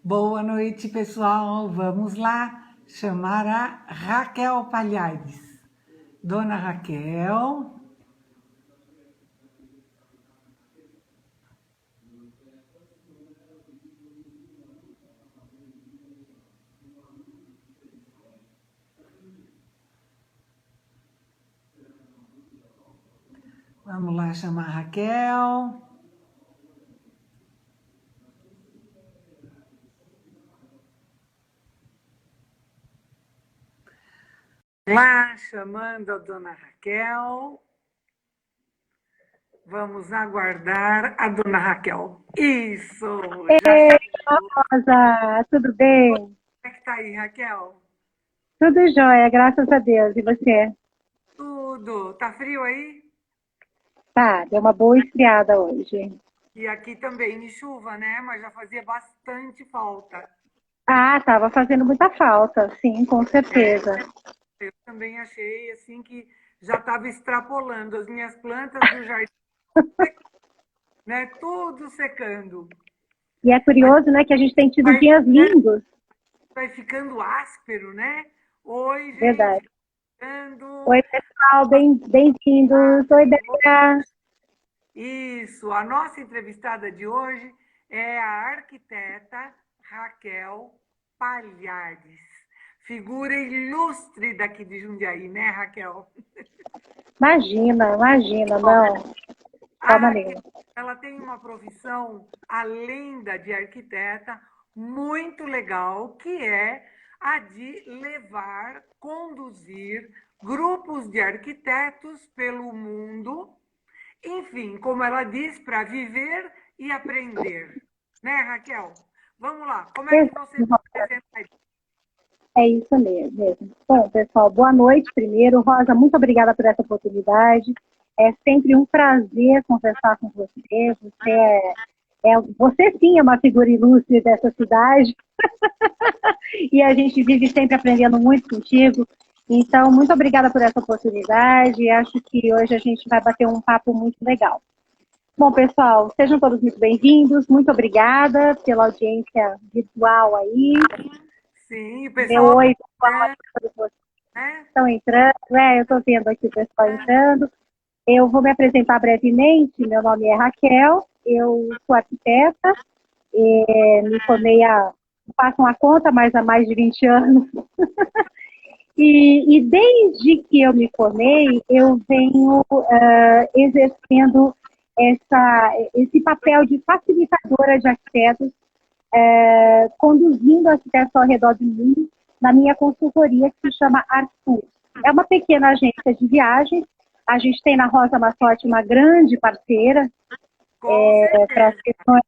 Boa noite, pessoal. Vamos lá chamar a Raquel Palhares. Dona Raquel. Vamos lá chamar a Raquel. Lá chamando a Dona Raquel. Vamos aguardar a Dona Raquel. Isso! Já Ei, chegou. Rosa, tudo Como bem? é que tá aí, Raquel? Tudo jóia, graças a Deus. E você? Tudo. Tá frio aí? Tá, deu uma boa esfriada hoje. E aqui também, de chuva, né? Mas já fazia bastante falta. Ah, tava fazendo muita falta, sim, com certeza. Eu também achei assim que já estava extrapolando as minhas plantas do jardim, né? Tudo secando. E é Mas curioso, né, que a gente tem tido vai, dias né, lindos, vai ficando áspero, né? Oi, verdade. gente, ficando. Oi, pessoal, bem-vindos. Oi, Débora. Isso, a nossa entrevistada de hoje é a arquiteta Raquel Palhares, figura ilustre daqui de Jundiaí, né, Raquel? Imagina, imagina, não, de A forma Raquel, nenhuma. ela tem uma profissão, além da de arquiteta, muito legal, que é a de levar, conduzir grupos de arquitetos pelo mundo, enfim, como ela diz, para viver e aprender. Né, Raquel? Vamos lá, como é que você se apresenta? É isso mesmo. Bom, pessoal, boa noite primeiro. Rosa, muito obrigada por essa oportunidade. É sempre um prazer conversar com você. Você sim é uma figura ilustre dessa cidade e a gente vive sempre aprendendo muito contigo. Então, muito obrigada por essa oportunidade. Acho que hoje a gente vai bater um papo muito legal. Bom, pessoal, sejam todos muito bem-vindos. Muito obrigada pela audiência virtual aí. Sim, o Meu pessoal oi, pessoal, vai, aí para vocês né? estão entrando. Eu estou vendo aqui o pessoal entrando. Eu vou me apresentar brevemente. Meu nome é Raquel, eu sou arquiteta, me formei faço uma conta, mas há mais de 20 anos. E desde que eu me formei, eu venho exercendo esse papel de facilitadora de arquitetos, conduzindo arquitetos ao redor do mundo na minha consultoria que se chama Artur. É uma pequena agência de viagens. A gente tem na Rosa Massorte uma grande parceira Com para as certeza. questões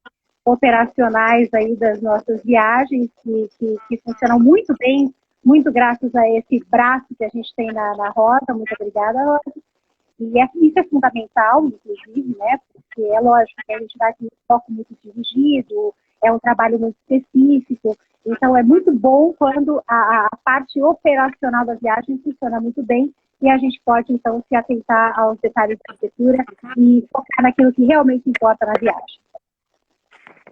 operacionais aí das nossas viagens, que funcionam muito bem, muito graças a esse braço que a gente tem na Rosa. Muito obrigada, Rosa. Isso é fundamental, inclusive, né? Porque é lógico que a gente vai com um foco muito dirigido, é um trabalho muito específico. Então, é muito bom quando a parte operacional da viagem funciona muito bem e a gente pode, então, se atentar aos detalhes da arquitetura e focar naquilo que realmente importa na viagem.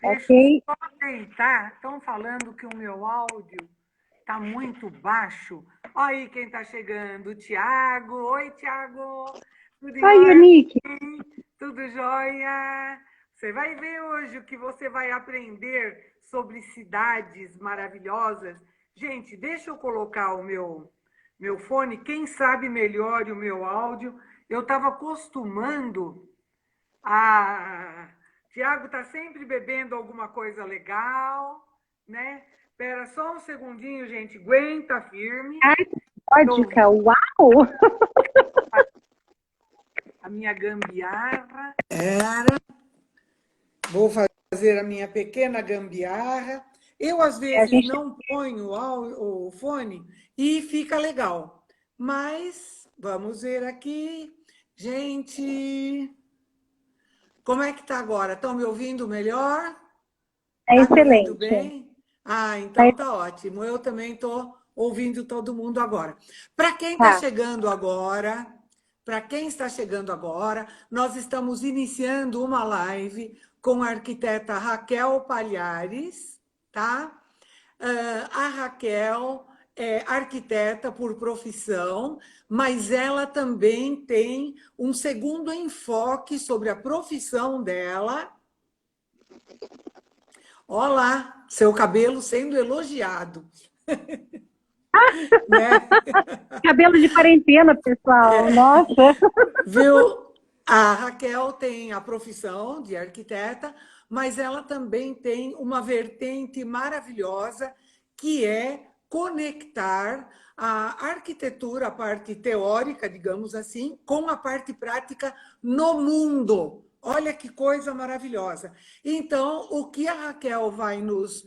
Deixa eu Ok? só tentar. Estão falando que o meu áudio está muito baixo. Olha aí quem está chegando, o Tiago. Oi, Tiago. Tudo em Oi, ordem? Unique. Tudo jóia? Você vai ver hoje o que você vai aprender sobre cidades maravilhosas. Gente, deixa eu colocar o meu fone. Quem sabe melhore o meu áudio. Eu estava acostumando a. Tiago está sempre bebendo alguma coisa legal, né? Espera só um segundinho, gente. Aguenta firme. Ai, Estou vodka, uau! a minha gambiarra. Vou fazer a minha pequena gambiarra. Eu, às A vezes, gente não ponho o fone e fica legal. Mas vamos ver aqui. Gente, como é que tá agora? Estão me ouvindo melhor? é Tá me ouvindo excelente. bem? Ah, então tá ótimo. Eu também estou ouvindo todo mundo agora. Para quem está Tá. chegando agora, para quem está chegando agora, nós estamos iniciando uma live com a arquiteta Raquel Palhares. tá? A Raquel é arquiteta por profissão, mas ela também tem um segundo enfoque sobre a profissão dela. Olá, seu cabelo sendo elogiado. Né? Cabelo de quarentena, pessoal. Nossa! Viu? A Raquel tem a profissão de arquiteta, mas ela também tem uma vertente maravilhosa que é conectar a arquitetura, a parte teórica, digamos assim, com a parte prática no mundo. Olha que coisa maravilhosa. Então, o que a Raquel vai nos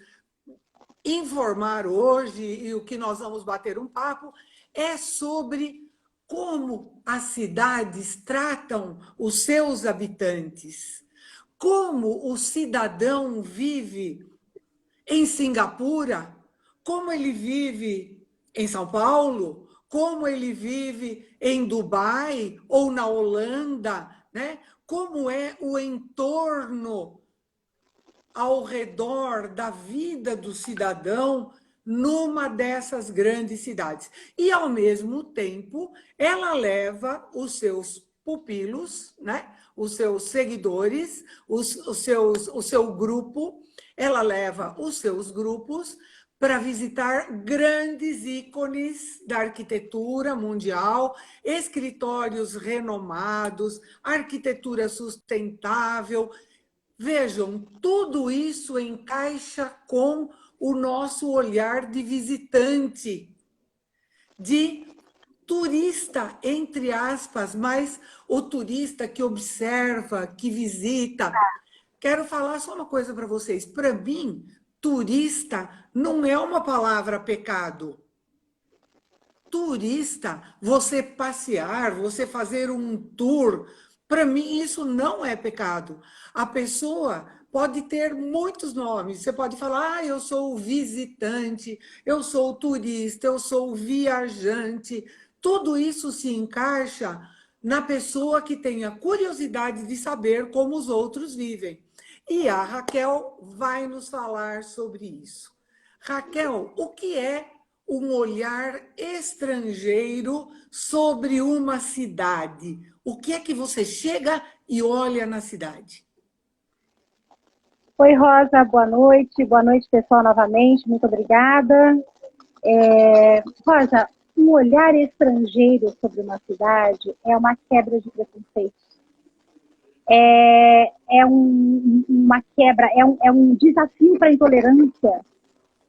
informar hoje e o que nós vamos bater um papo é sobre como as cidades tratam os seus habitantes, como o cidadão vive em Singapura, como ele vive em São Paulo, como ele vive em Dubai ou na Holanda, né? Como é o entorno ao redor da vida do cidadão numa dessas grandes cidades. E, ao mesmo tempo, ela leva os seus pupilos, né? Os seus seguidores, o seu grupo, ela leva os seus grupos para visitar grandes ícones da arquitetura mundial, escritórios renomados, arquitetura sustentável. Vejam, tudo isso encaixa com o nosso olhar de visitante, de turista, entre aspas, mas o turista que observa, que visita. Quero falar só uma coisa para vocês. Para mim, turista não é uma palavra pecado. Turista, você passear, você fazer um tour, para mim isso não é pecado. A pessoa pode ter muitos nomes. Você pode falar, eu sou o visitante, eu sou o turista, eu sou o viajante. Tudo isso se encaixa na pessoa que tem a curiosidade de saber como os outros vivem. E a Raquel vai nos falar sobre isso. Raquel, o que é um olhar estrangeiro sobre uma cidade? O que é que você chega e olha na cidade? Oi, Rosa, boa noite. Boa noite, pessoal, novamente. Muito obrigada. Rosa, um olhar estrangeiro sobre uma cidade é uma quebra de preconceitos. Uma quebra, é um desafio para a intolerância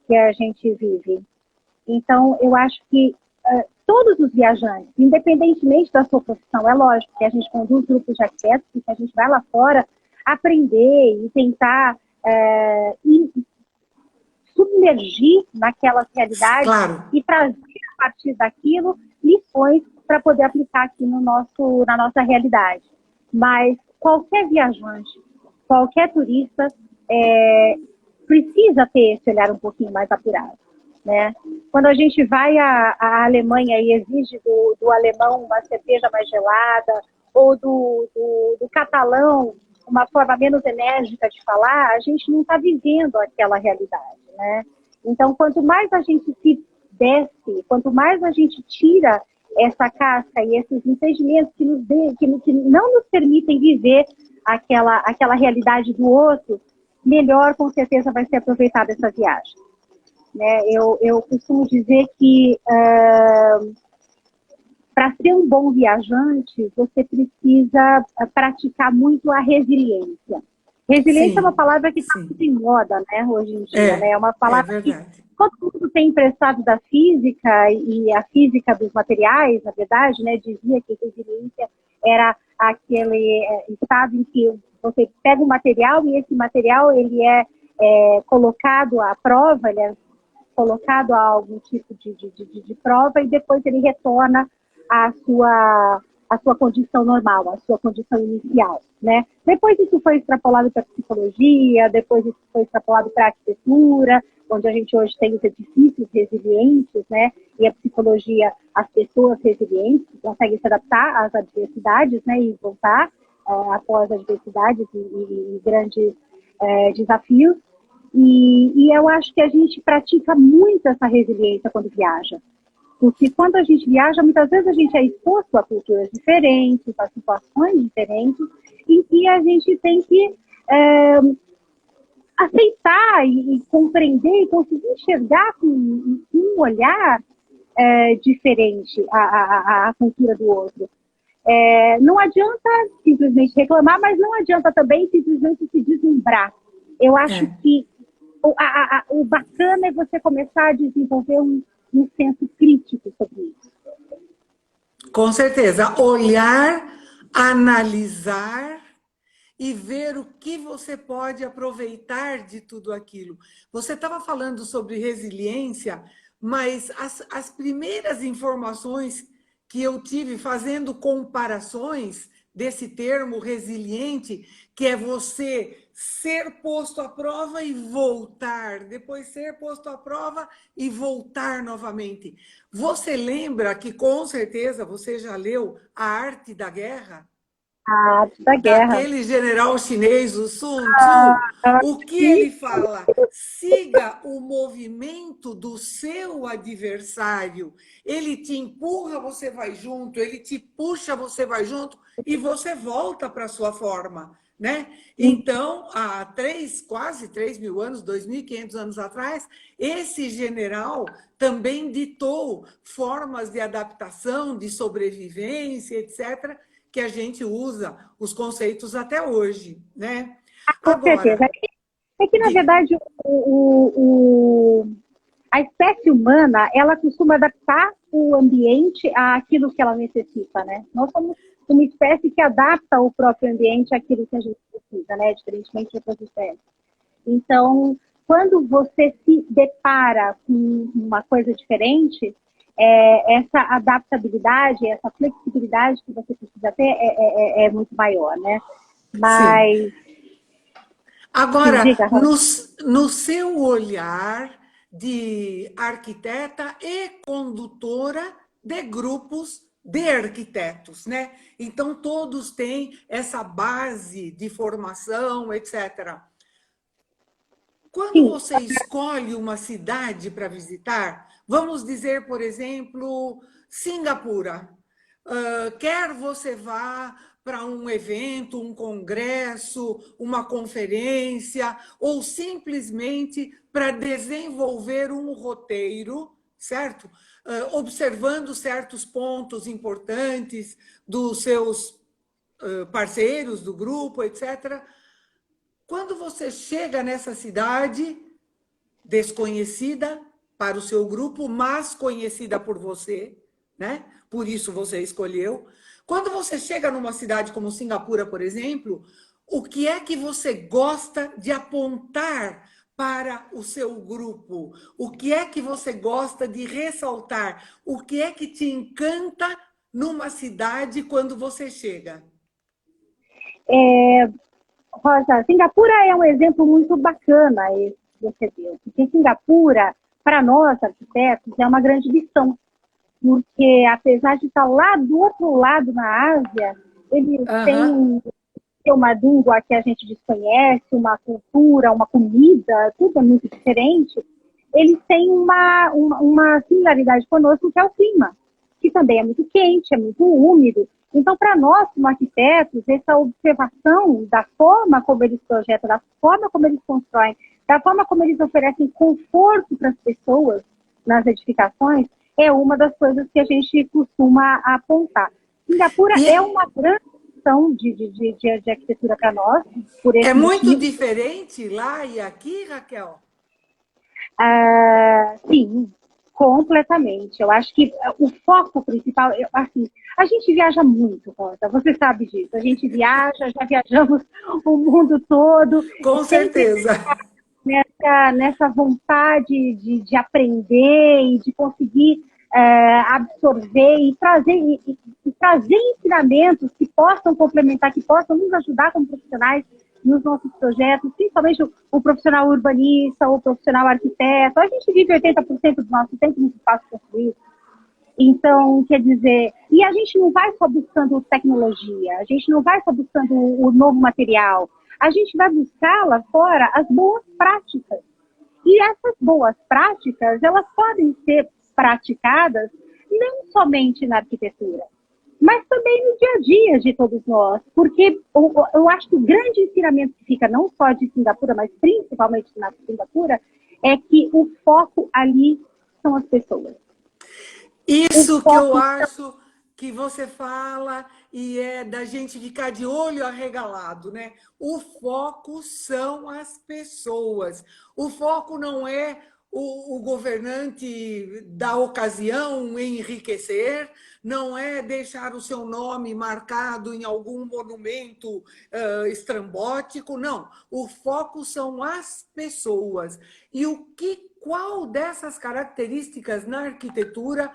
que a gente vive. Então, eu acho que todos os viajantes, independentemente da sua profissão, é lógico que a gente conduz grupos de arquitetos, que a gente vai lá fora aprender e tentar submergir naquelas realidades, claro, e trazer a partir daquilo lições para poder aplicar aqui na nossa realidade. Mas qualquer viajante, qualquer turista precisa ter esse olhar um pouquinho mais apurado. Né? Quando a gente vai à Alemanha e exige do alemão uma cerveja mais gelada, ou do catalão uma forma menos enérgica de falar, a gente não está vivendo aquela realidade. Né? Então, quanto mais a gente se desce, quanto mais a gente tira essa casca e esses impedimentos que não nos permitem viver aquela realidade do outro, melhor, com certeza, vai ser aproveitada essa viagem. Né? Eu costumo dizer que para ser um bom viajante, você precisa praticar muito a resiliência. Resiliência sim, é uma palavra que está muito em moda, né, hoje em dia. Né? É uma palavra que todo mundo tem emprestado da física, e a física dos materiais, na verdade, né, dizia que resiliência era aquele estado em que você pega um material e esse material ele é colocado à prova, ele é colocado a algum tipo de prova e depois ele retorna à sua condição normal, à sua condição inicial. Né? Depois isso foi extrapolado para a psicologia, depois isso foi extrapolado para a arquitetura, onde a gente hoje tem os edifícios resilientes, né? E a psicologia, as pessoas resilientes, que conseguem se adaptar às adversidades, né? E voltar após adversidades e grandes desafios. E eu acho que a gente pratica muito essa resiliência quando viaja. Porque quando a gente viaja, muitas vezes a gente é exposto a culturas diferentes, a situações diferentes, em que a gente tem que aceitar e compreender e conseguir enxergar com um olhar diferente a cultura do outro. Não adianta simplesmente reclamar, mas não adianta também simplesmente se deslumbrar. Eu acho que o bacana é você começar a desenvolver um senso crítico sobre isso. Com certeza. Olhar, analisar e ver o que você pode aproveitar de tudo aquilo. Você estava falando sobre resiliência, mas as primeiras informações que eu tive fazendo comparações desse termo resiliente, que é você ser posto à prova e voltar, depois ser posto à prova e voltar novamente. Você lembra que, com certeza, você já leu A Arte da Guerra? A arte da guerra. Daquele general chinês, o Sun Tzu, o que ele fala? Siga o movimento do seu adversário. Ele te empurra, você vai junto, ele te puxa, você vai junto, e você volta para a sua forma, né? Então, há quase 3.000 anos, 2.500 anos atrás, esse general também ditou formas de adaptação, de sobrevivência, etc., que a gente usa os conceitos até hoje, né? Com certeza. Agora, É que, na verdade, a espécie humana, ela costuma adaptar o ambiente àquilo que ela necessita, né? Nós somos uma espécie que adapta o próprio ambiente àquilo que a gente precisa, né? Diferentemente de outras espécies. Então, quando você se depara com uma coisa diferente, essa adaptabilidade, essa flexibilidade que você precisa ter é muito maior, né? sim. Mas, Agora, diga, Rosa. no seu olhar de arquiteta e condutora de grupos de arquitetos, né? Então, todos têm essa base de formação, etc. Quando Sim, você escolhe uma cidade para visitar, vamos dizer, por exemplo, Singapura. Quer você vá para um evento, um congresso, uma conferência, ou simplesmente para desenvolver um roteiro, certo? Observando certos pontos importantes dos seus parceiros do grupo, etc. Quando você chega nessa cidade desconhecida para o seu grupo, mas conhecida por você, né? Por isso você escolheu. Quando você chega numa cidade como Singapura, por exemplo, o que é que você gosta de apontar para o seu grupo? O que é que você gosta de ressaltar? O que é que te encanta numa cidade quando você chega? Rosa, Singapura é um exemplo muito bacana esse que você deu. Porque Singapura, para nós, arquitetos, é uma grande lição. Porque, apesar de estar lá do outro lado, na Ásia, eles Aham. têm uma língua que a gente desconhece, uma cultura, uma comida, tudo é muito diferente. Eles têm uma similaridade conosco, que é o clima, que também é muito quente, é muito úmido. Então, para nós, como arquitetos, essa observação da forma como eles projetam, da forma como eles constroem, da forma como eles oferecem conforto para as pessoas nas edificações, é uma das coisas que a gente costuma apontar. Singapura é E uma grande opção de arquitetura para nós, por é esse muito motivo. diferente lá e aqui, Raquel? Sim, completamente. Eu acho que o foco principal, assim, a gente viaja muito, Rosa, você sabe disso. A gente viaja, já viajamos o mundo todo, Com sempre certeza. nessa vontade de aprender e de conseguir absorver e trazer ensinamentos que possam complementar, que possam nos ajudar como profissionais nos nossos projetos, principalmente o profissional urbanista, o profissional arquiteto. A gente vive 80% do nosso tempo no espaço construído. Então, quer dizer, e a gente não vai só buscando tecnologia, a gente não vai só buscando o novo material, a gente vai buscar lá fora as boas práticas E essas boas práticas, elas podem ser praticadas não somente na arquitetura, mas também no dia a dia de todos nós, porque eu acho que o grande ensinamento que fica não só de Singapura, mas principalmente na Singapura, é que o foco ali são as pessoas. Isso que eu acho que você fala e é da gente ficar de olho arregalado, né? O foco são as pessoas. O foco não é o governante da ocasião enriquecer, não é deixar o seu nome marcado em algum monumento estrambótico, não. O foco são as pessoas. E qual dessas características na arquitetura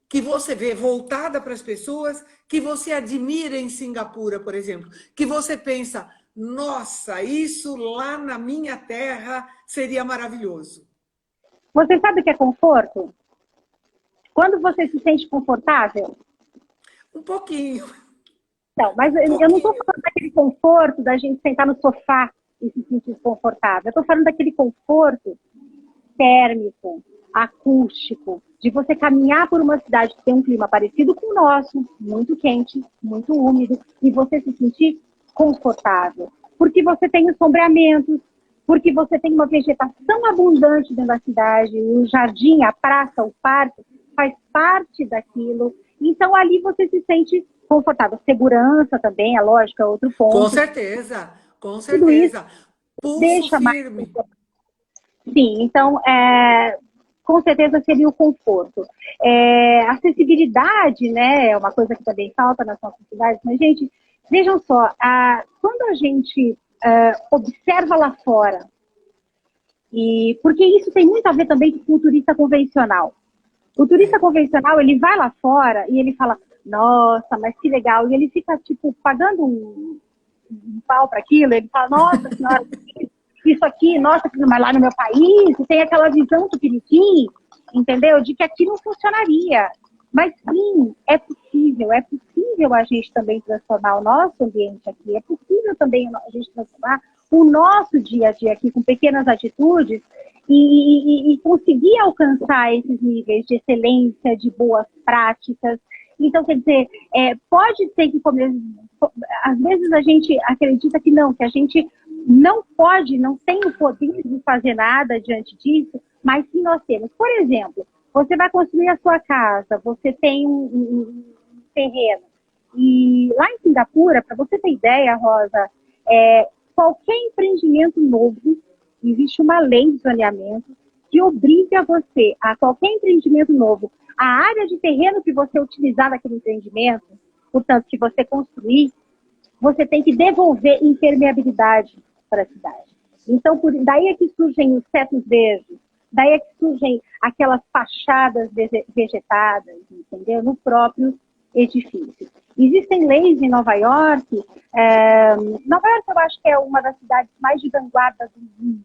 que você vê voltada para as pessoas, que você admira em Singapura, por exemplo, que você pensa, nossa, isso lá na minha terra seria maravilhoso. Você sabe o que é conforto? Quando você se sente confortável? Um pouquinho. Não, mas eu não estou falando daquele conforto da gente sentar no sofá e se sentir confortável. Eu estou falando daquele conforto térmico, acústico, de você caminhar por uma cidade que tem um clima parecido com o nosso, muito quente, muito úmido, e você se sentir confortável. Porque você tem os sombreamentos, porque você tem uma vegetação abundante dentro da cidade, o jardim, a praça, o parque, faz parte daquilo. Então, ali você se sente confortável. Segurança também, é lógico, é outro ponto. Com certeza, com Tudo isso certeza. Pulso deixa mais... firme. Sim, então, com certeza seria o conforto. Acessibilidade, né, é uma coisa que também falta nas nossas cidades, mas, gente, vejam só, quando a gente observa lá fora, porque isso tem muito a ver também com o turista convencional. O turista convencional, ele vai lá fora e ele fala, nossa, mas que legal, e ele fica, tipo, pagando um pau para aquilo, ele fala, nossa senhora, isso aqui, nossa, mas lá no meu país, tem aquela visão do Piniquim, entendeu? De que aqui não funcionaria. Mas sim, é possível a gente também transformar o nosso ambiente aqui, é possível também a gente transformar o nosso dia a dia aqui com pequenas atitudes e conseguir alcançar esses níveis de excelência, de boas práticas. Então, quer dizer, pode ser que, às vezes a gente acredita que não, que a gente não pode, não tem o poder de fazer nada diante disso, mas sim nós temos. Por exemplo, você vai construir a sua casa, você tem um terreno. E lá em Singapura, para você ter ideia, Rosa, qualquer empreendimento novo, existe uma lei de zoneamento que obriga você, a qualquer empreendimento novo, a área de terreno que você utilizar naquele empreendimento, portanto, que você construir, você tem que devolver impermeabilidade para a cidade. Então, daí é que surgem os tetos verdes, daí é que surgem aquelas fachadas vegetadas, entendeu? No próprio edifício. Existem leis em Nova York. Nova York eu acho que é uma das cidades mais de vanguarda do mundo.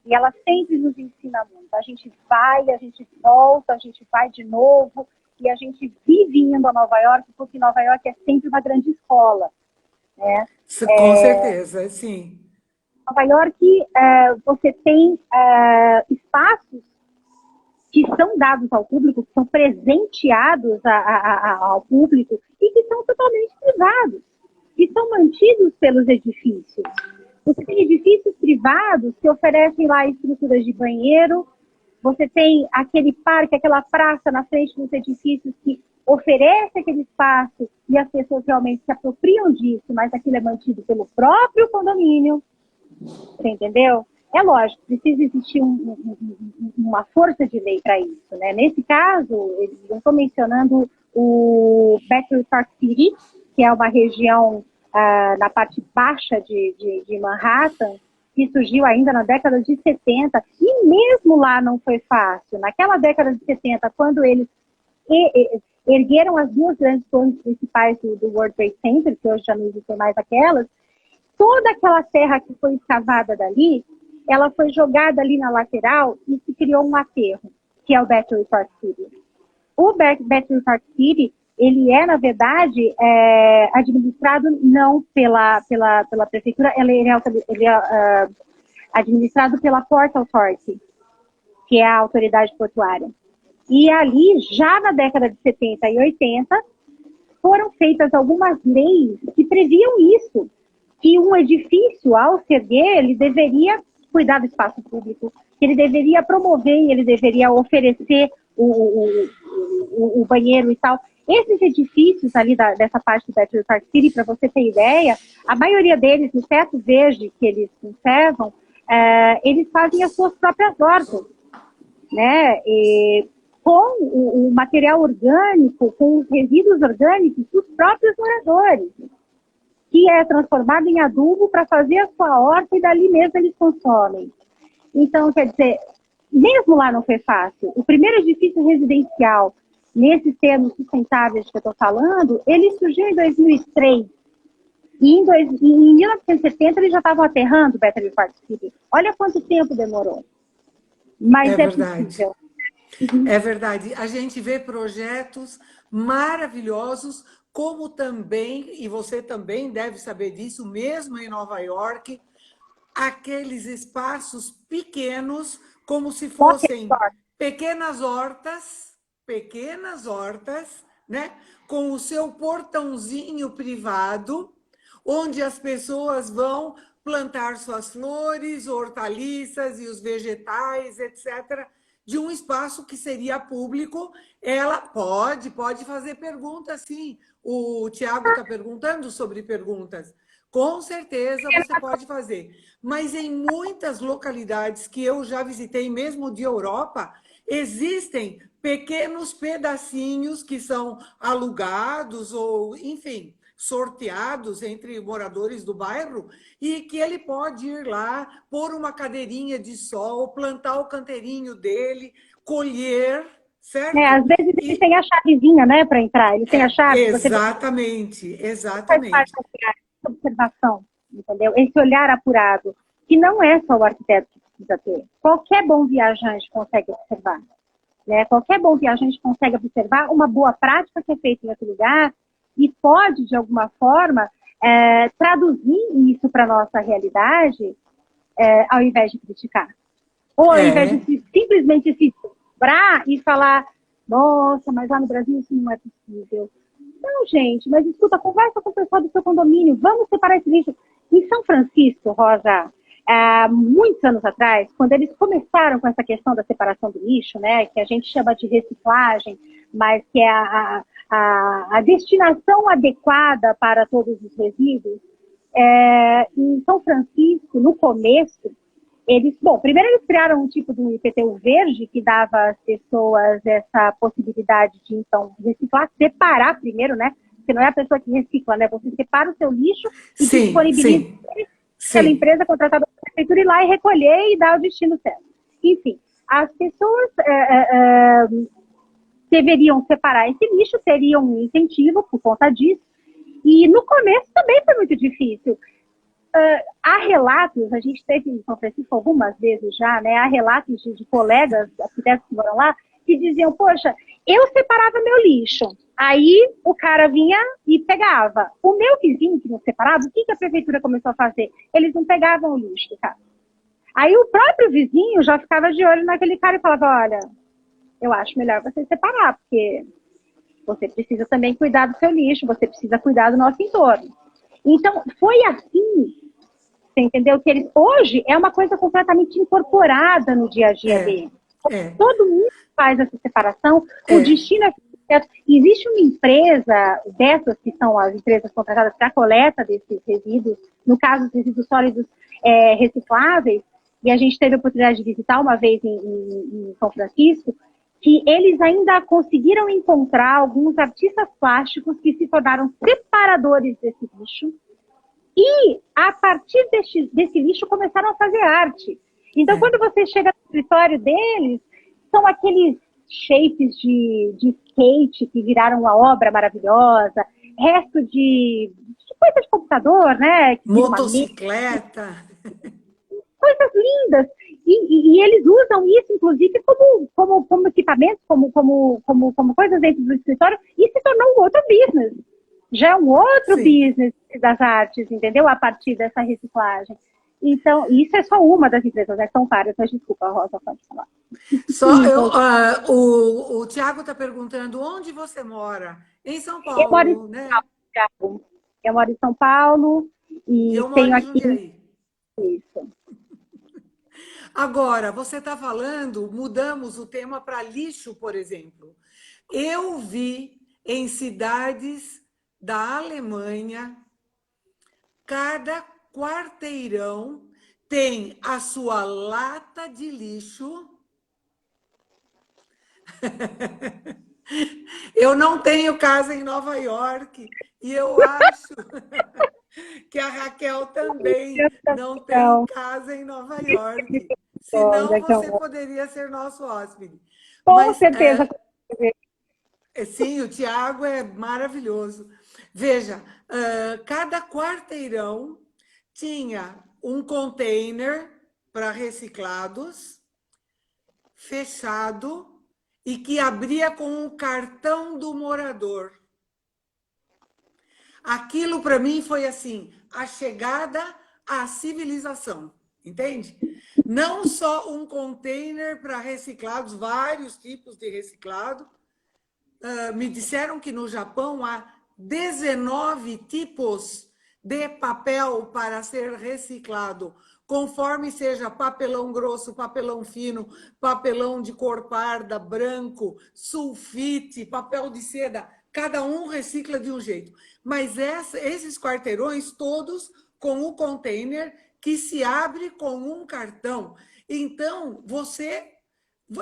E ela sempre nos ensina muito. A gente vai, a gente volta, a gente vai de novo. E a gente vive indo a Nova York, porque Nova York é sempre uma grande escola. Né? Com certeza, sim. Nova York, você tem espaços que são dados ao público, que são presenteados ao público e que são totalmente privados, que são mantidos pelos edifícios. Você tem edifícios privados que oferecem lá estruturas de banheiro, você tem aquele parque, aquela praça na frente dos edifícios que oferece aquele espaço e as pessoas realmente se apropriam disso, mas aquilo é mantido pelo próprio condomínio, você entendeu? É lógico, precisa existir uma força de lei para isso, né? Nesse caso, eu estou mencionando o Battery Park City, que é uma região na parte baixa de Manhattan, que surgiu ainda na década de 70, e mesmo lá não foi fácil. Naquela década de 70, quando eles ergueram as duas grandes torres principais do World Trade Center, que hoje já não existem mais aquelas, toda aquela terra que foi escavada dali, ela foi jogada ali na lateral e se criou um aterro, que é o Battery Park City. O Battery Park City, ele é, na verdade, administrado não pela prefeitura, ele é administrado pela Port Authority. que é a autoridade portuária. E ali, já na década de 70 e 80, foram feitas algumas leis que previam isso, que um edifício, ao se erguer, ele deveria cuidar do espaço público, que ele deveria promover, ele deveria oferecer o banheiro e tal. Esses edifícios ali dessa parte do Battery Park City, para você ter ideia, a maioria deles, no teto verde que eles conservam, eles fazem as suas próprias hortas, né? E com o material orgânico, com os resíduos orgânicos dos próprios moradores, que é transformado em adubo para fazer a sua horta e dali mesmo eles consomem. Então, quer dizer, mesmo lá não foi fácil. O primeiro edifício residencial, nesses termos sustentáveis que eu estou falando, ele surgiu em 2003. E em 1970 eles já estavam aterrando o Battery Park City. Olha quanto tempo demorou. Mas é possível. É verdade. A gente vê projetos maravilhosos, como também, e você também deve saber disso, mesmo em Nova York, aqueles espaços pequenos, como se fossem pequenas hortas, né? Com o seu portãozinho privado, onde as pessoas vão plantar suas flores, hortaliças e os vegetais, etc., de um espaço que seria público. Ela pode fazer perguntas, sim. O Tiago está perguntando sobre perguntas. Com certeza você pode fazer. Mas em muitas localidades que eu já visitei, mesmo de Europa, existem pequenos pedacinhos que são alugados ou, enfim, sorteados entre moradores do bairro, e que ele pode ir lá, pôr uma cadeirinha de sol, plantar o canteirinho dele, colher, certo? Às vezes ele tem a chavezinha, né, para entrar. Ele tem a chave. Exatamente, Faz parte da observação, entendeu? Esse olhar apurado, que não é só o arquiteto que precisa ter. Qualquer bom viajante consegue observar. Né? Qualquer bom viajante consegue observar uma boa prática que é feita em outro lugar e pode, de alguma forma, traduzir isso para a nossa realidade, ao invés de criticar. Ou ao invés de simplesmente se dobrar e falar, nossa, mas lá no Brasil isso não é possível. Não, gente, mas escuta, conversa com o pessoal do seu condomínio, vamos separar esse lixo. Em São Francisco, Rosa, muitos anos atrás, quando eles começaram com essa questão da separação do lixo, né, que a gente chama de reciclagem, mas que é a destinação adequada para todos os resíduos, em São Francisco, no começo, primeiro eles criaram um tipo de um IPTU verde que dava às pessoas essa possibilidade de, então, reciclar, separar primeiro, né? Porque não é a pessoa que recicla, né? Você separa o seu lixo e disponibiliza pela empresa contratada pela prefeitura ir lá e recolher e dar o destino certo. Enfim, as pessoas deveriam separar esse lixo, teria um incentivo por conta disso. E no começo também foi muito difícil. Há relatos, a gente teve em São Francisco algumas vezes já, né? Há relatos de colegas arquitetos que moram lá, que diziam, poxa, eu separava meu lixo. Aí o cara vinha e pegava. O meu vizinho que não separava, o que a prefeitura começou a fazer? Eles não pegavam o lixo, cara. Aí o próprio vizinho já ficava de olho naquele cara e falava, olha, eu acho melhor você separar, porque você precisa também cuidar do seu lixo, você precisa cuidar do nosso entorno. Então, foi assim, você entendeu? Que eles, hoje é uma coisa completamente incorporada no dia a dia deles. Todo mundo faz essa separação, o destino é... Existe uma empresa, dessas que são as empresas contratadas para a coleta desses resíduos, no caso, os resíduos sólidos recicláveis, e a gente teve a oportunidade de visitar uma vez em São Francisco, que eles ainda conseguiram encontrar alguns artistas plásticos que se tornaram separadores desse lixo e, a partir desse lixo, começaram a fazer arte. Então, quando você chega no escritório deles, são aqueles shapes de skate que viraram uma obra maravilhosa, resto de coisa de computador, né? Motocicleta. Coisas lindas. E eles usam isso, inclusive, como equipamentos, como coisas dentro do escritório, e se tornou um outro business. Já é um outro business das artes, entendeu? A partir dessa reciclagem. Então, isso é só uma das empresas, né? São várias, mas desculpa, Rosa, pode falar. O Tiago está perguntando onde você mora? Em São Eu moro em Paulo, São né? Paulo, Thiago. Eu moro em São Paulo E e eu moro tenho em aqui Jundiaí. isso. Agora, você está falando, mudamos o tema para lixo, por exemplo. Eu vi em cidades da Alemanha, cada quarteirão tem a sua lata de lixo. Eu não tenho casa em Nova York e eu acho que a Raquel também não tem Então, casa em Nova York. Senão você poderia ser nosso hóspede. com Mas certeza. sim, o Tiago é maravilhoso. Veja, cada quarteirão tinha um container para reciclados, fechado, e que abria com o cartão do morador. Aquilo para mim foi assim, a chegada à civilização, entende? Não só um container para reciclados, vários tipos de reciclado. Me disseram que no Japão há 19 tipos de papel para ser reciclado, conforme seja papelão grosso, papelão fino, papelão de cor parda, branco, sulfite, papel de seda. Cada um recicla de um jeito. Mas esses quarteirões todos com o container que se abre com um cartão. Então,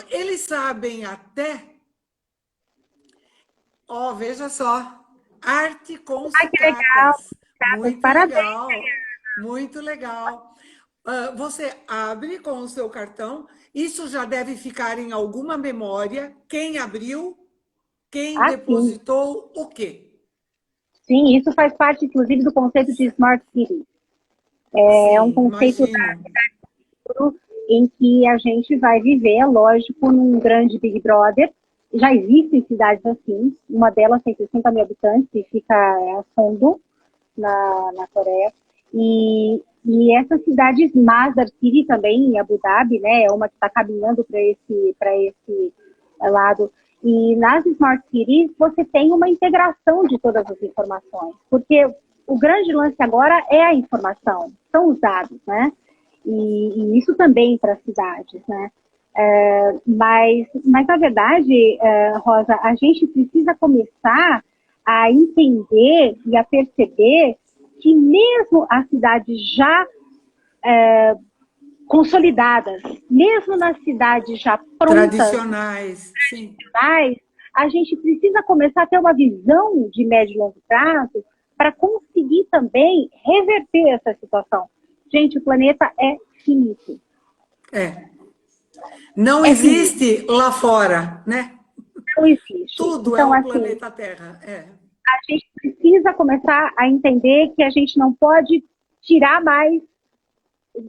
eles sabem até. Veja só, arte com Ai, que legal. sucatas. Muito Parabéns. legal, muito legal. Você abre com o seu cartão, isso já deve ficar em alguma memória, quem abriu, quem Sim. depositou o quê. Sim, isso faz parte, inclusive, do conceito de Smart City. É um Sim, conceito imagino. em que a gente vai viver, lógico, num grande Big Brother. Já existem cidades assim, uma delas tem 60 mil habitantes e fica a Seoul, na Coreia. E essas cidades Masdar City também, em Abu Dhabi, né, é uma que está caminhando para esse lado. E nas Smart Cities você tem uma integração de todas as informações, porque o grande lance agora é a informação, são os dados, né? E isso também para as cidades, né? Mas, na verdade, Rosa, a gente precisa começar a entender e a perceber que mesmo as cidades já consolidadas, mesmo nas cidades já prontas, tradicionais, sim. A gente precisa começar a ter uma visão de médio e longo prazo para conseguir também reverter essa situação. Gente, o planeta é finito. Não existe finito lá fora, né? Não existe. Tudo então, é o planeta Terra. A gente precisa começar a entender que a gente não pode tirar mais,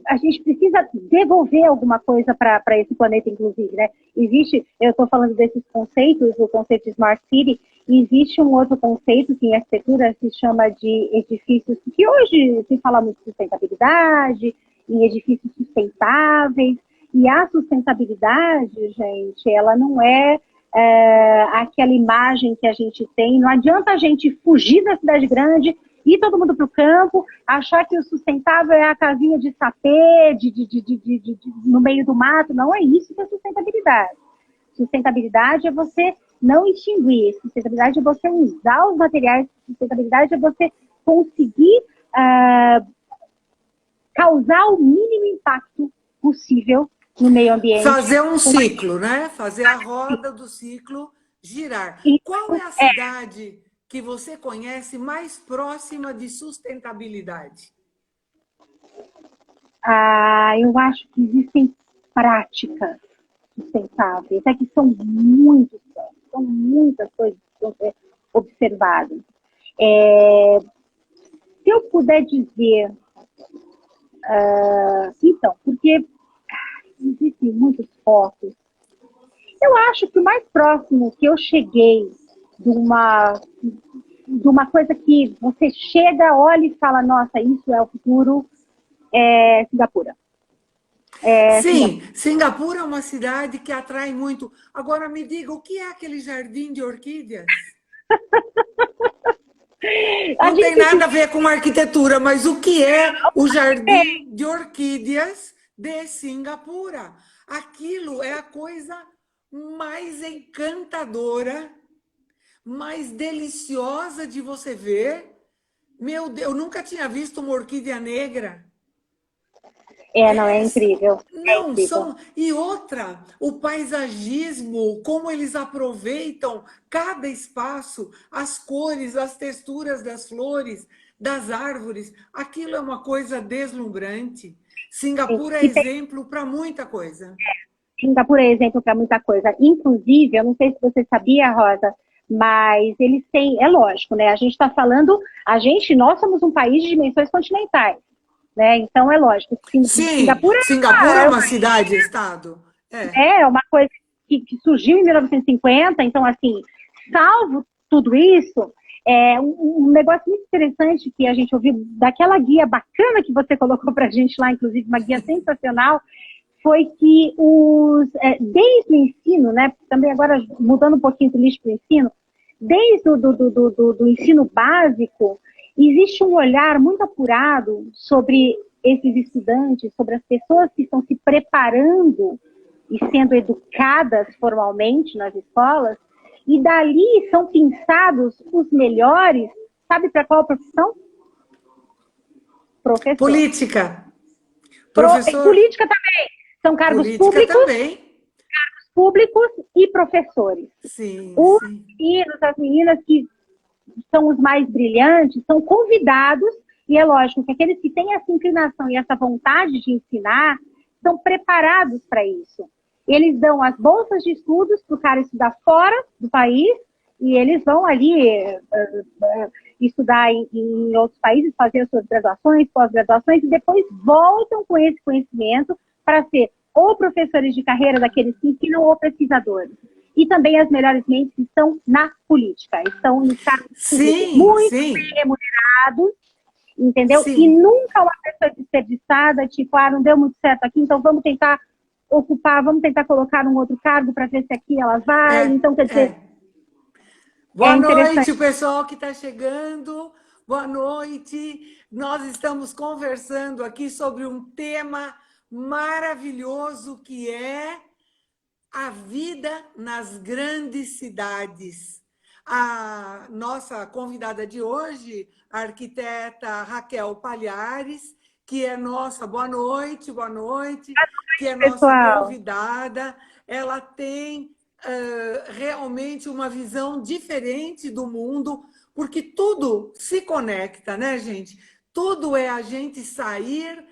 a gente precisa devolver alguma coisa para esse planeta, inclusive, né? Existe, eu estou falando desses conceitos, o conceito de Smart City, e existe um outro conceito que em arquitetura se chama de edifícios, que hoje se fala muito de sustentabilidade, em edifícios sustentáveis, e a sustentabilidade, gente, ela não é aquela imagem que a gente tem, não adianta a gente fugir da cidade grande, ir todo mundo para o campo, achar que o sustentável é a casinha de sapê, no meio do mato. Não é isso que é sustentabilidade. Sustentabilidade é você não extinguir. Sustentabilidade é você usar os materiais. Sustentabilidade é você conseguir causar o mínimo impacto possível no meio ambiente. Fazer um ciclo, né? Fazer a roda do ciclo girar. Qual é a cidade que você conhece mais próxima de sustentabilidade? Eu acho que existem práticas sustentáveis. É que são muitas coisas observadas. Se eu puder dizer... então, porque existem muitos focos. Eu acho que o mais próximo que eu cheguei de uma coisa que você chega, olha e fala, nossa, isso é o futuro, é Singapura. Sim, Singapura é uma cidade que atrai muito. Agora me diga, o que é aquele jardim de orquídeas? A Não tem gente nada a ver com arquitetura, mas o que é o jardim de orquídeas de Singapura? Aquilo é a coisa mais encantadora, mais deliciosa de você ver. Meu Deus, eu nunca tinha visto uma orquídea negra. não, é É, incrível. É não, incrível. são. E outra, o paisagismo, como eles aproveitam cada espaço, as cores, as texturas das flores, das árvores, aquilo é uma coisa deslumbrante. Singapura é E tem, exemplo para muita coisa. Singapura é exemplo para muita coisa. Inclusive, eu não sei se você sabia, Rosa, mas eles têm, é lógico, né? A gente está falando, nós somos um país de dimensões continentais, né? Então é lógico. Sim, Singapura Singapura é uma cidade-estado. É. é uma coisa que surgiu em 1950, então assim, salvo tudo isso, um negócio muito interessante que a gente ouviu daquela guia bacana que você colocou para a gente lá, inclusive uma guia sensacional, foi que desde o ensino, né, também agora mudando um pouquinho do lixo para o ensino, desde do ensino básico, existe um olhar muito apurado sobre esses estudantes, sobre as pessoas que estão se preparando e sendo educadas formalmente nas escolas, e dali são pensados os melhores, sabe para qual profissão? Professor. Política. Professor, Política também. São cargos política também. públicos e professores. Sim, Os sim. meninos, as meninas que são os mais brilhantes, são convidados, e é lógico que aqueles que têm essa inclinação e essa vontade de ensinar, são preparados para isso. Eles dão as bolsas de estudos para o cara estudar fora do país, e eles vão ali estudar em outros países, fazer as suas graduações, pós-graduações, e depois voltam com esse conhecimento para ser ou professores de carreira daqueles que ensinam ou pesquisadores. E também as melhores mentes estão na política, estão em cargos públicos Sim, muito sim, bem remunerados, entendeu? E sim. nunca uma pessoa desperdiçada, tipo, não deu muito certo aqui, então vamos tentar ocupar, vamos tentar colocar um outro cargo para ver se aqui ela vai. É, Então, quer dizer, é. é Boa noite, interessante. o pessoal que está chegando. Boa noite. Nós estamos conversando aqui sobre um tema maravilhoso que é a vida nas grandes cidades. A nossa convidada de hoje, a arquiteta Raquel Palhares, que é nossa, boa noite, que é nossa Pessoal, convidada. Ela tem realmente uma visão diferente do mundo, porque tudo se conecta, né, gente? Tudo é a gente sair,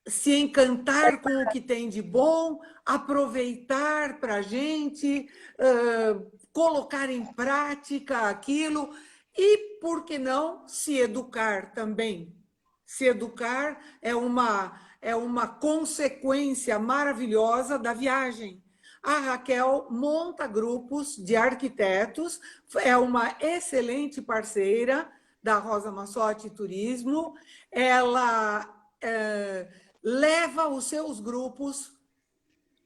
se encantar com o que tem de bom, aproveitar para a gente, colocar em prática aquilo e, por que não, se educar também. Se educar é uma consequência maravilhosa da viagem. A Raquel monta grupos de arquitetos, é uma excelente parceira da Rosa Massotti Turismo. Ela leva os seus grupos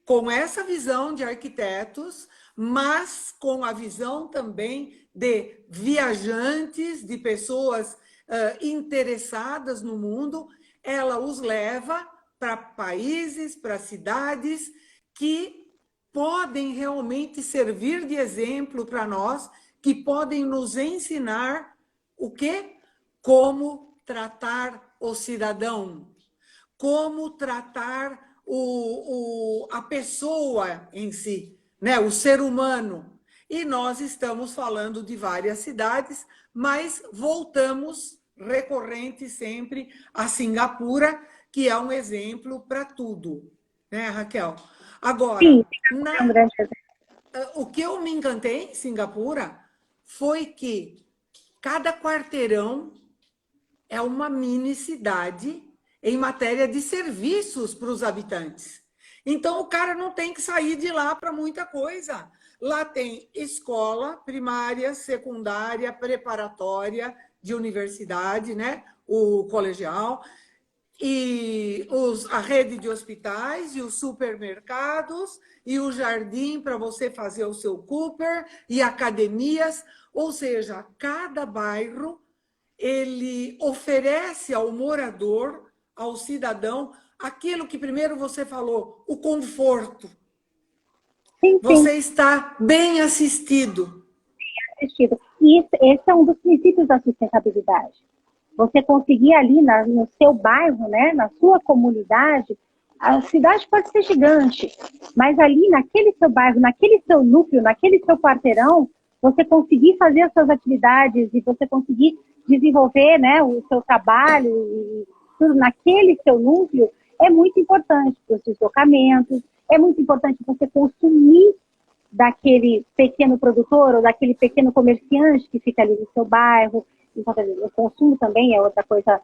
com essa visão de arquitetos, mas com a visão também de viajantes, de pessoas interessadas no mundo. Ela os leva para países, para cidades que podem realmente servir de exemplo para nós, que podem nos ensinar o quê? Como tratar o cidadão, como tratar a pessoa em si, né? O ser humano. E nós estamos falando de várias cidades, mas voltamos recorrente sempre a Singapura, que é um exemplo para tudo, né, Raquel? sim, Agora, é um grande exemplo. o que eu me encantei em Singapura foi que cada quarteirão é uma mini cidade em matéria de serviços para os habitantes. Então, o cara não tem que sair de lá para muita coisa. Lá tem escola primária, secundária, preparatória, de universidade, né? O colegial. e a rede de hospitais, e os supermercados, e o jardim para você fazer o seu Cooper, e academias. Ou seja, cada bairro ele oferece ao morador, ao cidadão, aquilo que primeiro você falou, o conforto. Sim, sim. Você está bem assistido. Assistido. E esse é um dos princípios da sustentabilidade. Você conseguir ali no seu bairro, né, na sua comunidade, a cidade pode ser gigante, mas ali naquele seu bairro, naquele seu núcleo, naquele seu quarteirão, você conseguir fazer as suas atividades e você conseguir desenvolver, né, o seu trabalho e tudo naquele seu núcleo é muito importante para os deslocamentos, é muito importante você consumir daquele pequeno produtor ou daquele pequeno comerciante que fica ali no seu bairro. Então, o consumo também é outra coisa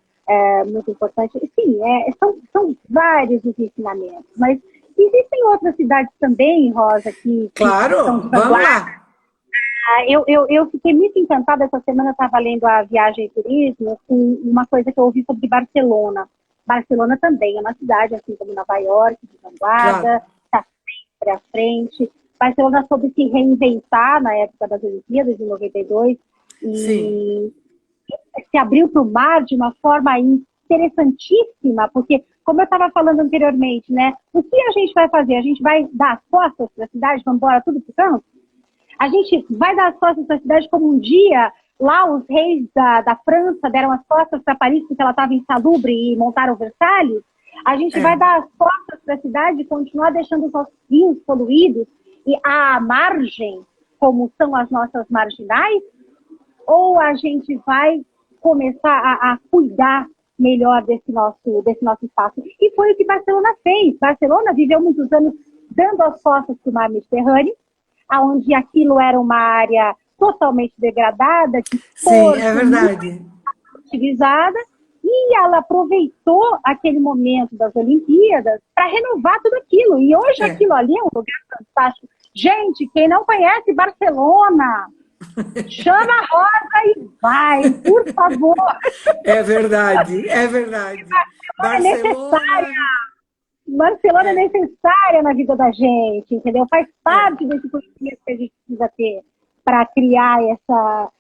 muito importante. Sim, são vários os ensinamentos, mas existem outras cidades também, Rosa, que Claro, são de vamos vanguarda. lá. Eu fiquei muito encantada, essa semana eu estava lendo a Viagem e Turismo, com uma coisa que eu ouvi sobre Barcelona. Barcelona também é uma cidade, assim como Nova York, de vanguarda, está sempre à frente. Barcelona soube se reinventar na época das Olimpíadas, de 92, e se abriu para o mar de uma forma interessantíssima, porque, como eu estava falando anteriormente, né, o que a gente vai fazer? A gente vai dar as costas para a cidade, vamos embora tudo para o campo? A gente vai dar as costas para a cidade como um dia lá os reis da França deram as costas para Paris porque ela estava insalubre e montaram Versalhes? A gente vai dar as costas para a cidade e continuar deixando os nossos rios poluídos e à margem, como são as nossas marginais? Ou a gente vai começar a cuidar melhor desse nosso espaço? E foi o que Barcelona fez. Barcelona viveu muitos anos dando as costas para o mar Mediterrâneo, onde aquilo era uma área totalmente degradada, de Sim, é verdade. Utilizada, e ela aproveitou aquele momento das Olimpíadas para renovar tudo aquilo. E hoje aquilo ali é um lugar fantástico. Gente, quem não conhece Barcelona, chama a Rosa e vai, por favor. É verdade, é verdade. Barcelona é necessária na vida da gente, entendeu? Faz parte desse conhecimento que a gente precisa ter para criar essa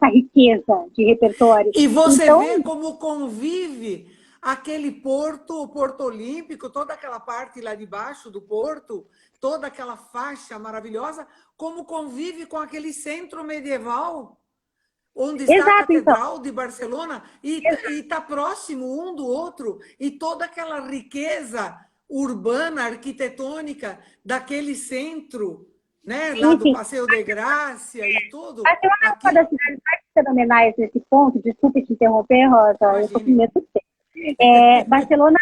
riqueza de repertório. E você vê como convive aquele porto, o Porto Olímpico, toda aquela parte lá de baixo do porto, toda aquela faixa maravilhosa, como convive com aquele centro medieval, onde está a Catedral de Barcelona, e está próximo um do outro, e toda aquela riqueza urbana, arquitetônica daquele centro, né? Lá do Passeio de Graça e tudo. Barcelona é uma das cidades mais fenomenais nesse ponto. Desculpe te interromper, Rosa, imagine. Eu estou com medo de você. Barcelona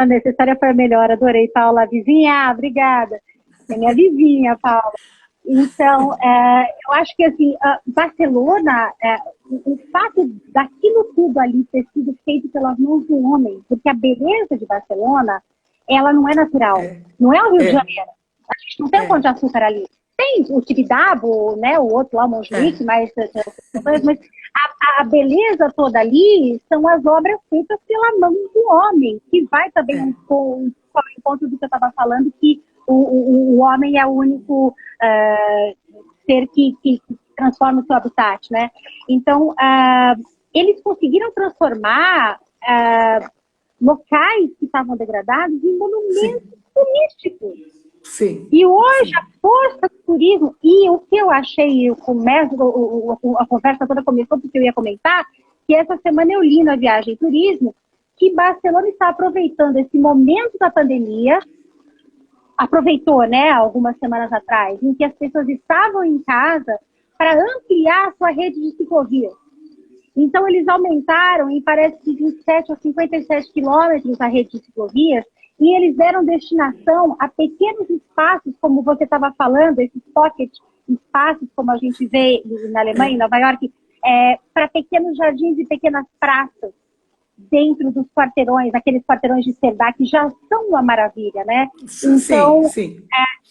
necessária foi a melhor, adorei, Paula. Vizinha, obrigada. É minha vizinha, Paula. Então, eu acho que assim, Barcelona, o fato daquilo tudo ali ter sido feito pelas mãos do homem, porque a beleza de Barcelona, ela não é natural, não é o Rio de Janeiro. A gente não tem um pão de açúcar ali. Tem o Tibidabo, né, o outro lá, o Montjuic, mas a beleza toda ali são as obras feitas pela mão do homem, que vai também ao encontro do que eu estava falando, que o homem é o único ser que transforma o seu habitat, né? Então, eles conseguiram transformar locais que estavam degradados em monumentos turísticos. Sim. E hoje a força do turismo, e o que eu achei, a conversa toda começou porque eu ia comentar, que essa semana eu li na Viagem e Turismo, que Barcelona está aproveitando esse momento da pandemia, aproveitou, né, algumas semanas atrás, em que as pessoas estavam em casa para ampliar a sua rede de ciclovias. Então eles aumentaram em parece que 27 ou 57 quilômetros a rede de ciclovias, e eles deram destinação a pequenos espaços, como você estava falando, esses pocket espaços, como a gente vê na Alemanha, em Nova York, para pequenos jardins e pequenas praças dentro dos quarteirões, aqueles quarteirões de Cerdá, que já são uma maravilha, né? Então,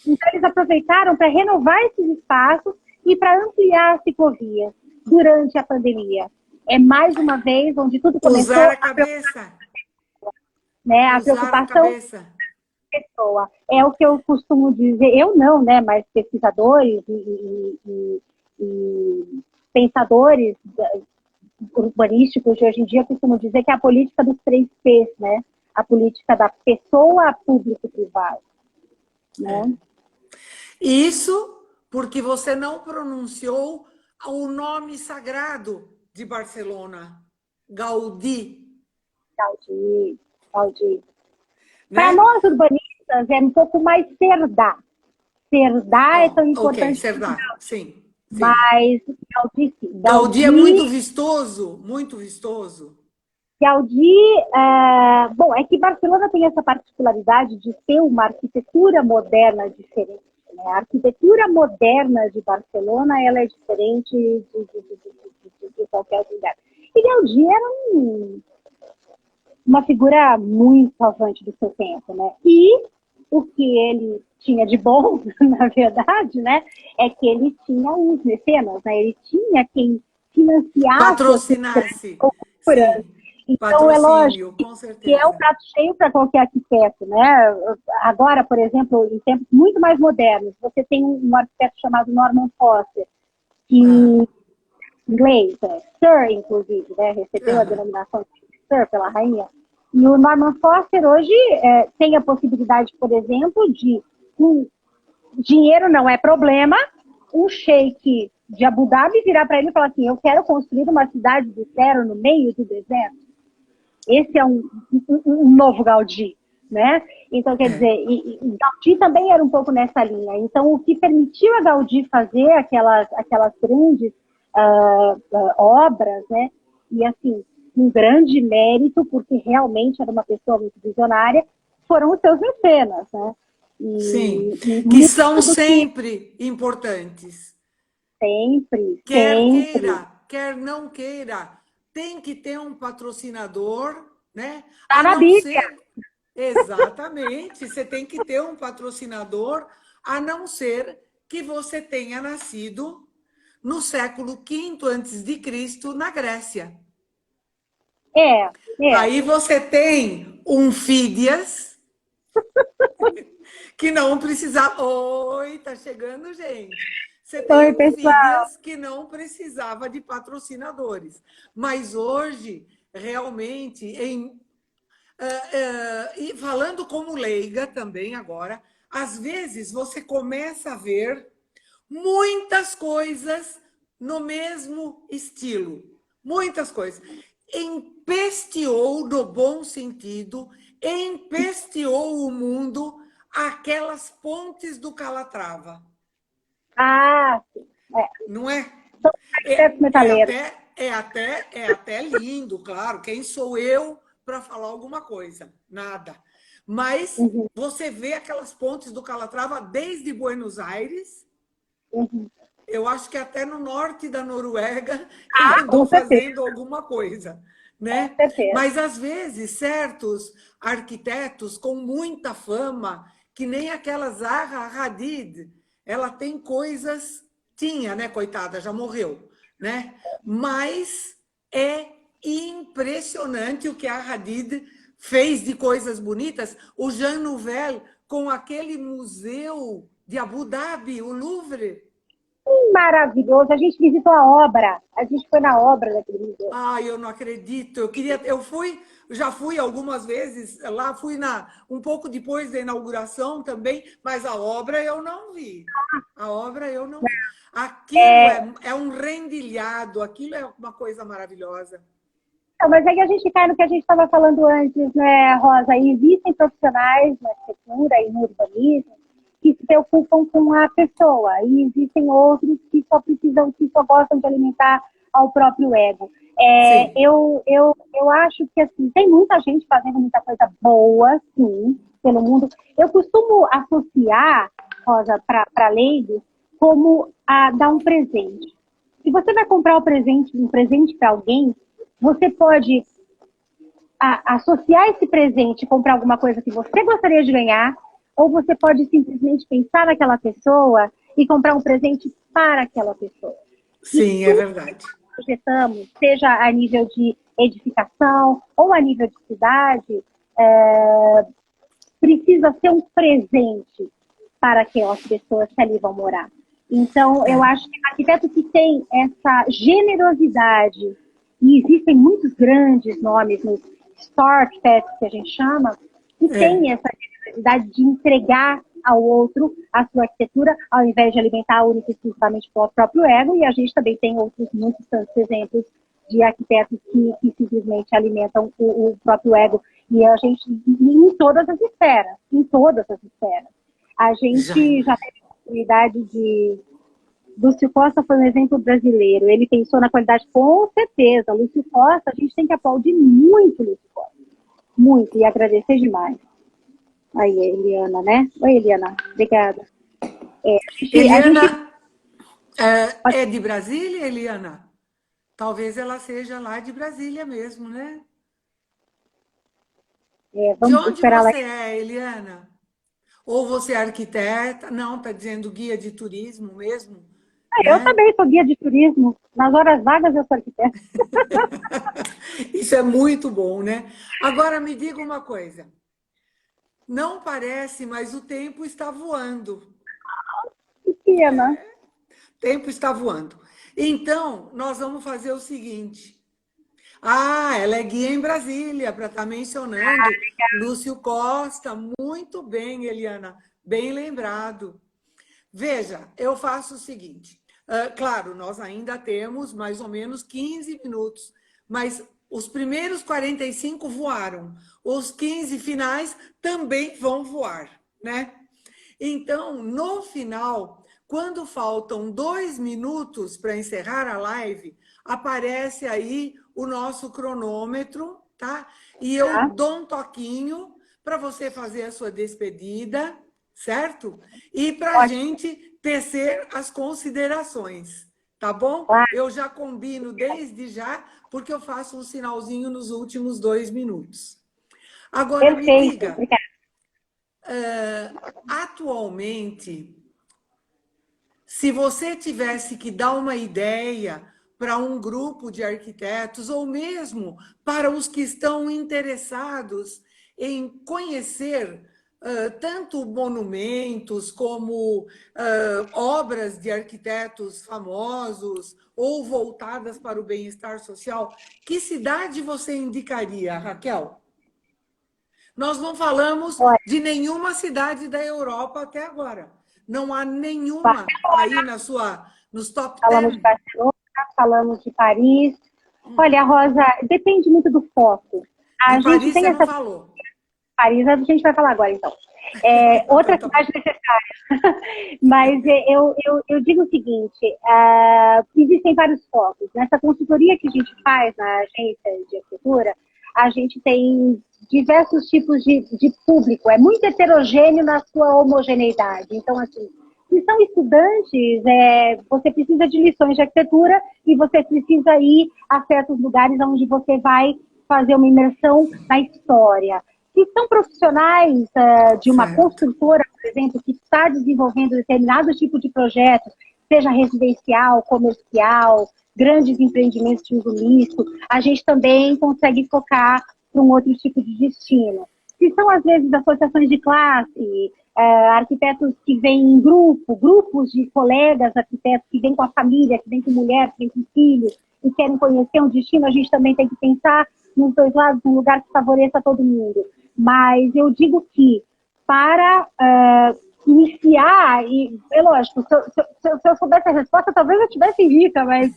então eles aproveitaram para renovar esses espaços e para ampliar a ciclovia durante a pandemia. é mais uma vez onde tudo começou, Usar a cabeça. né? A Usar a preocupação cabeça. da pessoa. É o que eu costumo dizer, eu não, né? Mas pesquisadores e pensadores urbanísticos de hoje em dia costumam dizer que é a política dos 3 P's, né? A política da pessoa, público e privado, né? Isso porque você não pronunciou o nome sagrado de Barcelona, Gaudí, Gaudí, Gaudí. Para né? nós urbanistas é um pouco mais Cerdá. Cerdá é Ó, tão ok, importante, Cerdá, sim, sim. mas Gaudí, sim. Gaudí é muito vistoso, Gaudí, bom, é que Barcelona tem essa particularidade de ter uma arquitetura moderna diferente. Né? A arquitetura moderna de Barcelona ela é diferente de qualquer lugar. E Gaudí era uma figura muito avante do seu tempo, né? E o que ele tinha de bom, na verdade, né, é que ele tinha os mecenas, né? Ele tinha quem financiasse essas grandes patrocinasse, loucuras. sim, Então, é lógico patrocínio, com que é o certeza. prato cheio para qualquer arquiteto, né? Agora, por exemplo, em tempos muito mais modernos, você tem um arquiteto chamado Norman Foster, Ah, que inglês, Sir, inclusive, né? Recebeu a aham. denominação de Sir pela rainha. E o Norman Foster hoje tem a possibilidade, por exemplo, de dinheiro não é problema, um sheik de Abu Dhabi virar para ele e falar assim, eu quero construir uma cidade do zero no meio do deserto. Esse é um novo Gaudí, né? Então, quer É. dizer, e Gaudí também era um pouco nessa linha. Então, o que permitiu a Gaudí fazer aquelas grandes obras, né? E, assim, um grande mérito, porque realmente era uma pessoa muito visionária, foram os seus mecenas, né? Sim, E que muito são do que sempre importantes. sempre, Quer sempre queira, quer não queira, tem que ter um patrocinador, né? está A na não Bíblia. ser, exatamente, você tem que ter um patrocinador, a não ser que você tenha nascido no século V antes de Cristo na Grécia. É, é. Aí você tem um Fídias que não precisava. Oi, tá chegando, gente. Você tem Oi, um pessoal. Fídias que não precisava de patrocinadores. Mas hoje, realmente, e falando como leiga também agora, às vezes você começa a ver muitas coisas no mesmo estilo. Muitas coisas. Empesteou, no bom sentido, empesteou o mundo aquelas pontes do Calatrava, Ah, sim. não é? São arquitetos metaleiros. É até lindo, claro. Quem sou eu para falar alguma coisa? Nada. Mas Uhum, você vê aquelas pontes do Calatrava desde Buenos Aires. uhum. Eu acho que até no norte da Noruega ele Ah, andou com certeza, fazendo alguma coisa, com né? certeza. Mas às vezes certos arquitetos com muita fama, que nem aquela Zaha Hadid, ela tem coisas, tinha, né, coitada, já morreu, né? Mas é impressionante o que a Hadid fez de coisas bonitas. O Jean Nouvel com aquele museu de Abu Dhabi, o Louvre. Maravilhoso. A gente visitou a obra. A gente foi na obra daquele museu. Ah, eu não acredito. Já fui algumas vezes lá, fui um pouco depois da inauguração também, mas a obra eu não vi. A obra eu não vi. Aquilo É, é um rendilhado, aquilo é uma coisa maravilhosa. não, mas aí a gente cai no que a gente estava falando antes, né, Rosa? E existem profissionais na arquitetura e no urbanismo que se preocupam com a pessoa, e existem outros que só precisam, que só gostam de alimentar ao próprio ego. Sim, Eu acho que assim, tem muita gente fazendo muita coisa boa, sim, pelo mundo. Eu costumo associar, Rosa, para leigos, como a dar um presente. Se você vai comprar um presente para alguém, você pode associar esse presente e comprar alguma coisa que você gostaria de ganhar, ou você pode simplesmente pensar naquela pessoa e comprar um presente para aquela pessoa. E sim, é tudo verdade. projetamos, seja a nível de edificação ou a nível de cidade, precisa ser um presente para aquelas pessoas que ali vão morar. Então, eu acho que o arquiteto que tem essa generosidade, e existem muitos grandes nomes nos star architects, que a gente chama, que tem essa generosidade de entregar ao outro a sua arquitetura, ao invés de alimentar única e exclusivamente o próprio ego, e a gente também tem outros muitos tantos exemplos de arquitetos que simplesmente alimentam o próprio ego, e a gente, em todas as esferas, A gente já teve a oportunidade de... Lúcio Costa foi um exemplo brasileiro, ele pensou na qualidade, com certeza. Lúcio Costa, a gente tem que aplaudir muito Lúcio Costa, muito, e agradecer demais. Aí, Eliana, né? Oi, Eliana, obrigada. Eliana é de Brasília, Eliana? Talvez ela seja lá de Brasília mesmo, né? De onde você é, Eliana? Ou você é arquiteta? Não, está dizendo guia de turismo mesmo? Eu também sou guia de turismo. Nas horas vagas eu sou arquiteta. Isso é muito bom, né? Agora me diga uma coisa. Não parece, mas o tempo está voando. Pequena. O tempo está voando. Então, nós vamos fazer o seguinte. Ah, ela é guia em Brasília, para estar mencionando. Lúcio Costa, muito bem, Eliana, bem lembrado. Veja, eu faço o seguinte. Claro, nós ainda temos mais ou menos 15 minutos, mas os primeiros 45 voaram. Os 15 finais também vão voar, né? Então, no final, quando faltam 2 minutos para encerrar a live, aparece aí o nosso cronômetro, tá? E eu dou um toquinho para você fazer a sua despedida, certo? E para a gente tecer as considerações, tá bom? Eu já combino desde já, porque eu faço um sinalzinho nos últimos 2 minutos. Agora, me diga, atualmente, se você tivesse que dar uma ideia para um grupo de arquitetos, ou mesmo para os que estão interessados em conhecer tanto monumentos como obras de arquitetos famosos ou voltadas para o bem-estar social, que cidade você indicaria, Raquel? Nós não falamos de nenhuma cidade da Europa até agora. Não há nenhuma aí nos top 10. Falamos de Barcelona, falamos de Paris. Olha, Rosa, depende muito do foco. A gente Paris tem você não falou. Paris a gente vai falar agora, então. Outra cidade necessária. Mas eu digo o seguinte, existem vários focos. Nessa consultoria que a gente faz na agência de arquitetura, a gente tem diversos tipos de público. É muito heterogêneo na sua homogeneidade. Então, assim, se são estudantes, você precisa de lições de arquitetura e você precisa ir a certos lugares onde você vai fazer uma imersão na história. Se são profissionais de uma construtora, por exemplo, que está desenvolvendo determinado tipo de projeto, seja residencial, comercial, grandes empreendimentos de uso misto, a gente também consegue focar para um outro tipo de destino. Se são, às vezes, associações de classe, arquitetos que vêm em grupos de colegas arquitetos que vêm com a família, que vêm com mulher, que vêm com filhos, e querem conhecer um destino, a gente também tem que pensar nos dois lados, num lugar que favoreça todo mundo. Mas eu digo que, para iniciar, e é lógico, se eu soubesse a resposta, talvez eu tivesse rica, mas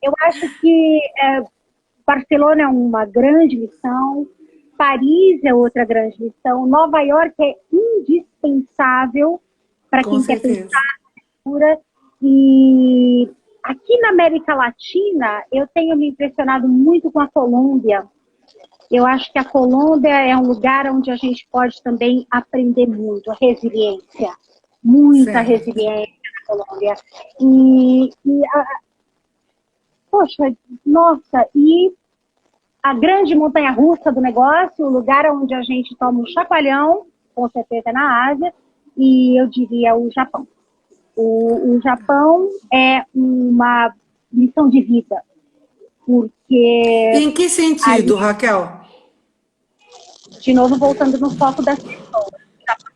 eu acho que Barcelona é uma grande missão, Paris é outra grande missão, Nova York é indispensável para quem quer pensar na arquitetura. E aqui na América Latina, eu tenho me impressionado muito com a Colômbia. Eu acho que a Colômbia é um lugar onde a gente pode também aprender muito, resiliência, muita resiliência na Colômbia. Poxa, nossa, e a grande montanha-russa do negócio, o lugar onde a gente toma um chacoalhão, com certeza na Ásia, e eu diria o Japão. O Japão é uma lição de vida, porque... Em que sentido, Raquel? De novo, voltando no foco das pessoas.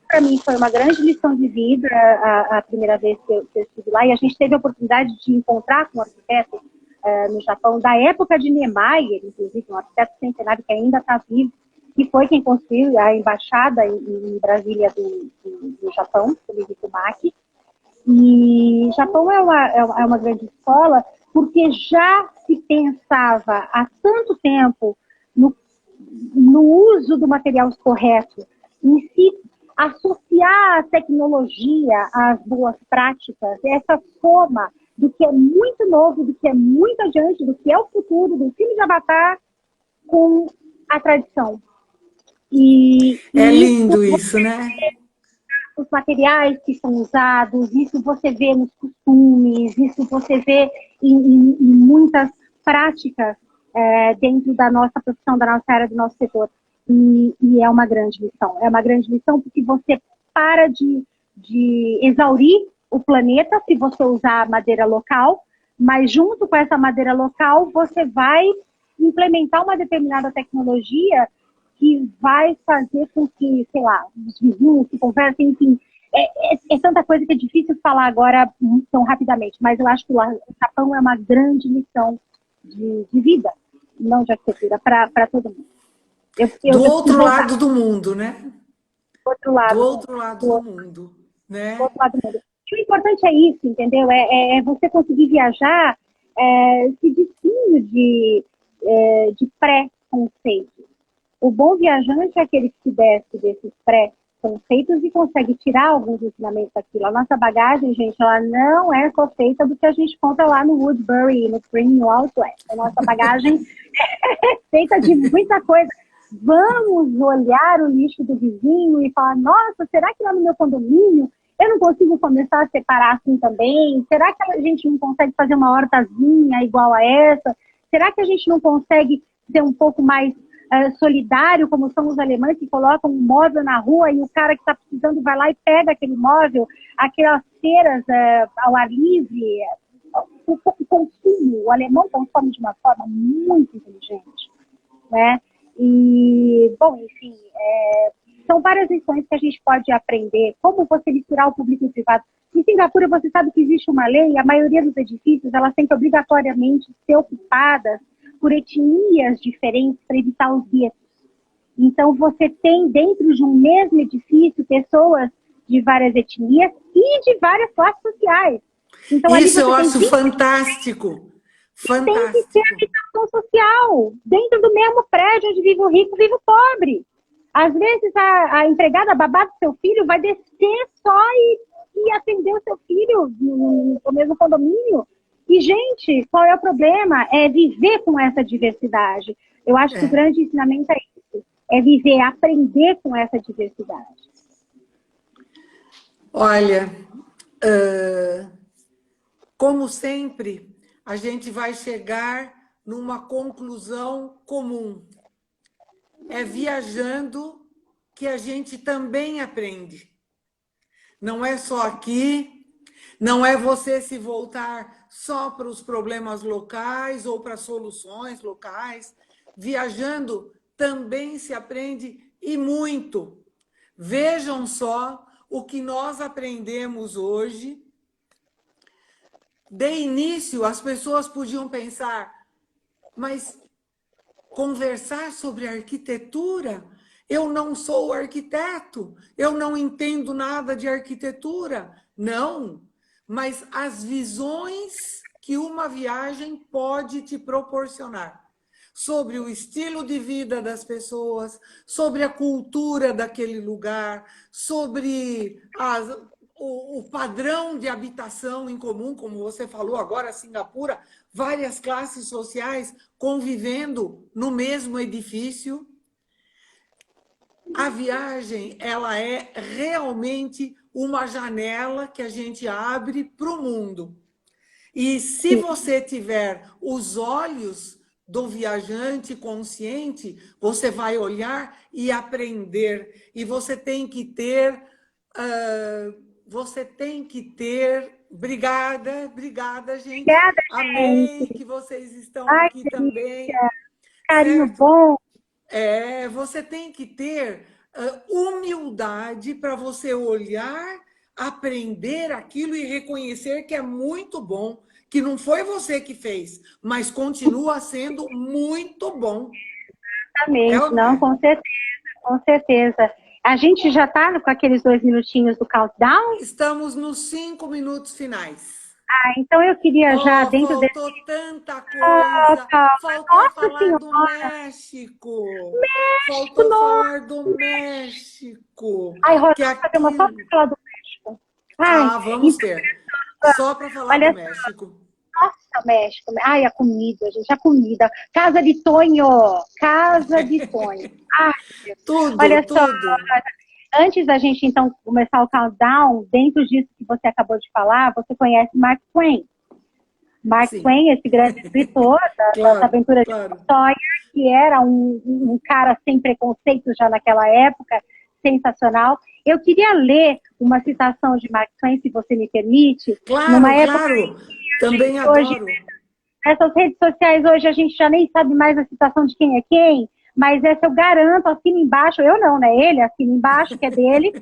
Para mim foi uma grande lição de vida a primeira vez que eu estive lá, e a gente teve a oportunidade de encontrar com um arquiteto no Japão, da época de Niemeyer, inclusive, um arquiteto centenário que ainda está vivo, que foi quem construiu a embaixada em Brasília do Japão, o Miki. E o Japão é uma grande escola, porque já se pensava há tanto tempo no uso do material correto, em se associar a tecnologia às boas práticas, essa soma do que é muito novo, do que é muito adiante, do que é o futuro, do filme de Avatar com a tradição. É lindo isso, né? Os materiais que são usados, isso você vê nos costumes, isso você vê em muitas práticas dentro da nossa profissão, da nossa área, do nosso setor. E é uma grande lição. É uma grande lição porque você para de exaurir o planeta se você usar madeira local, mas junto com essa madeira local, você vai implementar uma determinada tecnologia que vai fazer com que, sei lá, os vizinhos se conversem, enfim. É tanta coisa que é difícil falar agora tão rapidamente, mas eu acho que o Japão é uma grande lição de vida, não de arquitetura, para todo mundo. Do outro lado do mundo, né? Do outro lado do mundo, né? Do outro lado do mundo. E o importante é isso, entendeu? É você conseguir viajar se despindo de pré-conceitos. O bom viajante é aquele que se desce desses pré-conceitos e consegue tirar alguns ensinamentos daquilo. A nossa bagagem, gente, ela não é só feita do que a gente compra lá no Woodbury, no Spring, no Outlet. A nossa bagagem é feita de muita coisa. Vamos olhar o lixo do vizinho e falar, nossa, será que lá no meu condomínio eu não consigo começar a separar assim também? Será que a gente não consegue fazer uma hortazinha igual a essa? Será que a gente não consegue ser um pouco mais solidário, como são os alemães que colocam um móvel na rua e o cara que está precisando vai lá e pega aquele móvel, aquelas feiras ao ar livre, o consumo, o alemão consome de uma forma muito inteligente, né? E, bom, enfim, são várias lições que a gente pode aprender, como você misturar o público e o privado. Em Singapura, você sabe que existe uma lei, a maioria dos edifícios, elas têm que obrigatoriamente ser ocupadas por etnias diferentes para evitar os guetos. Então, você tem dentro de um mesmo edifício pessoas de várias etnias e de várias classes sociais. Então, isso eu acho fantástico. Fantástico. Tem que ter habitação social. Dentro do mesmo prédio onde vive o rico, vive o pobre. Às vezes, a empregada babá do seu filho vai descer só e atender o seu filho no mesmo condomínio. E, gente, qual é o problema? É viver com essa diversidade. Eu acho que o grande ensinamento é isso. É viver, aprender com essa diversidade. Olha, como sempre, a gente vai chegar numa conclusão comum. É viajando que a gente também aprende. Não é só aqui, não é você se voltar só para os problemas locais ou para soluções locais. Viajando também se aprende e muito. Vejam só o que nós aprendemos hoje. De início, as pessoas podiam pensar, mas conversar sobre arquitetura? Eu não sou arquiteto, eu não entendo nada de arquitetura. Não, mas as visões que uma viagem pode te proporcionar sobre o estilo de vida das pessoas, sobre a cultura daquele lugar, sobre o padrão de habitação em comum, como você falou agora, Singapura, várias classes sociais convivendo no mesmo edifício. A viagem, ela é realmente uma janela que a gente abre para o mundo. E se você tiver os olhos do viajante consciente, você vai olhar e aprender. E você tem que ter você tem que ter... Obrigada, obrigada, gente. Obrigada, Amei gente. que vocês estão Ai, aqui que delícia. também, Carinho certo? bom. Você tem que ter humildade para você olhar, aprender aquilo e reconhecer que é muito bom, que não foi você que fez, mas continua sendo muito bom. É ou Exatamente. não Não, é? com certeza, com certeza. A gente já está com aqueles 2 minutinhos do countdown? Estamos nos 5 minutos finais. Ah, então eu queria já, Oh, dentro desse... faltou tanta Oh, coisa. calma. Faltou Nossa falar do Senhora, México. México, Faltou nossa. falar do México. Ai, Rosa, Que vamos fazer uma só aquilo... para falar do México. Ai, Ah, vamos então, ter. Só para falar do olha, México. nossa, México. Ai, a comida, gente, a comida. Casa de Tonho, Casa de Tonho. Ai, Deus. Tudo, Olha só, tudo. antes da gente, então, começar o countdown, dentro disso que você acabou de falar, você conhece Mark Twain. Mark Sim, Twain, esse grande escritor das claro, aventuras de claro. Tom Sawyer, que era um cara sem preconceito já naquela época, sensacional. Eu queria ler uma citação de Mark Twain, se você me permite, numa Claro, época claro. que a Também gente hoje, adoro. nessas redes sociais hoje, a gente já nem sabe mais a citação de quem é quem, mas essa eu garanto, assina embaixo, eu não, né? Ele assina embaixo, que é dele.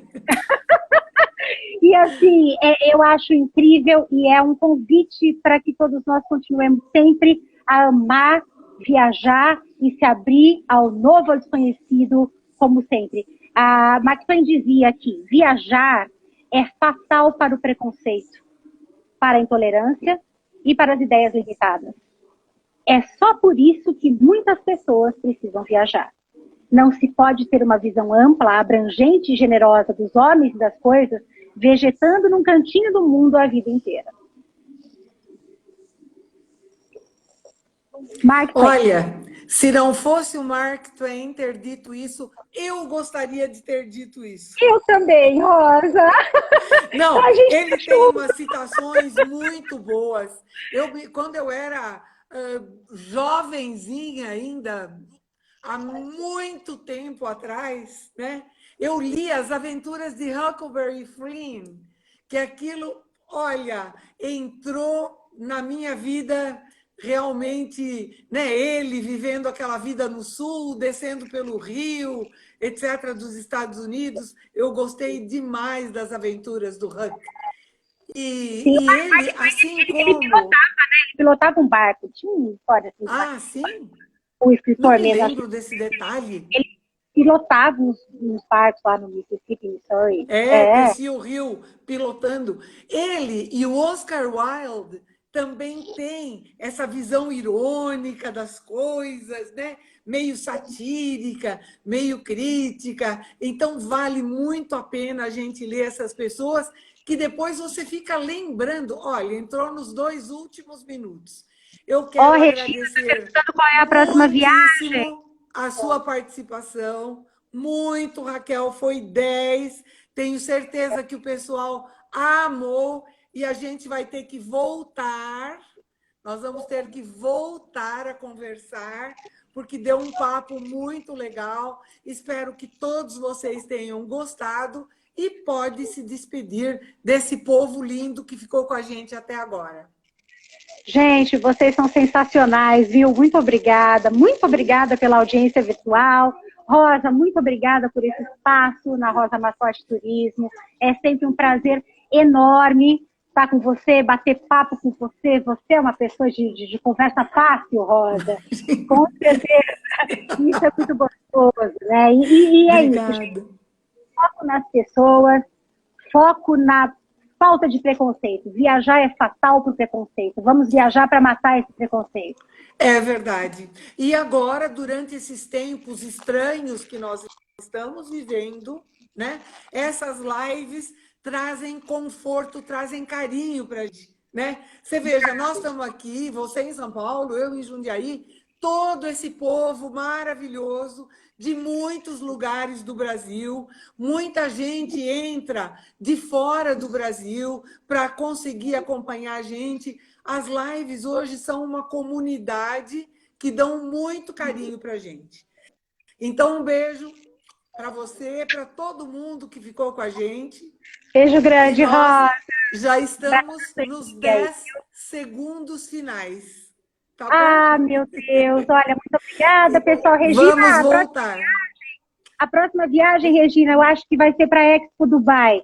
E assim, eu acho incrível e é um convite para que todos nós continuemos sempre a amar, viajar e se abrir ao novo, ao desconhecido, como sempre. A Mark Twain dizia que viajar é fatal para o preconceito, para a intolerância e para as ideias limitadas. É só por isso que muitas pessoas precisam viajar. Não se pode ter uma visão ampla, abrangente e generosa dos homens e das coisas, vegetando num cantinho do mundo a vida inteira. Mark Twain. Olha, se não fosse o Mark Twain ter dito isso, eu gostaria de ter dito isso. Eu também, Rosa. Não, A gente ele tem junto. umas citações muito boas. Quando eu era jovenzinha ainda, há muito tempo atrás, né? Eu li As Aventuras de Huckleberry Finn, que aquilo, olha, entrou na minha vida realmente, né? Ele vivendo aquela vida no sul, descendo pelo rio, etc., dos Estados Unidos. Eu gostei demais das aventuras do Huck. Sim, E ele, assim ele como... pilotava um barco. Tinha uma história assim, Ah, sim? o Não escritor me mesmo, acho que lembro desse detalhe. ele pilotava uns barcos lá no Mississippi, Missouri. É, Descia o rio pilotando. Ele e o Oscar Wilde também têm essa visão irônica das coisas, né? Meio satírica, meio crítica. Então, vale muito a pena a gente ler essas pessoas que depois você fica lembrando. Olha, entrou nos 2 últimos minutos. Eu ó, quero Regina, agradecer perguntando qual é a próxima viagem. muitíssimo a sua participação. Muito, Raquel, foi 10. Tenho certeza que o pessoal amou e a gente vai ter que voltar. Nós vamos ter que voltar a conversar, porque deu um papo muito legal. Espero que todos vocês tenham gostado e pode se despedir desse povo lindo que ficou com a gente até agora. Gente, vocês são sensacionais, viu? Muito obrigada pela audiência virtual. Rosa, muito obrigada por esse espaço na Rosa Mascote Turismo. É sempre um prazer enorme estar com você, bater papo com você. Você é uma pessoa de conversa fácil, Rosa. Com certeza. Isso é muito gostoso, né? E é isso, gente. Obrigada. Foco nas pessoas, foco na falta de preconceito. Viajar é fatal para o preconceito. Vamos viajar para matar esse preconceito. É verdade. E agora, durante esses tempos estranhos que nós estamos vivendo, né? Essas lives trazem conforto, trazem carinho para a gente, né? Você veja, nós estamos aqui, você em São Paulo, eu em Jundiaí, todo esse povo maravilhoso de muitos lugares do Brasil, muita gente entra de fora do Brasil para conseguir acompanhar a gente. As lives hoje são uma comunidade que dão muito carinho para a gente. Então, um beijo, para você, para todo mundo que ficou com a gente. Beijo grande, E nós Rosa. já estamos nos E aí? 10 segundos finais. Tá Ah, bom? meu Deus. Olha, muito obrigada, pessoal. Vamos Regina, voltar. a próxima viagem, Regina, eu acho que vai ser para a Expo Dubai.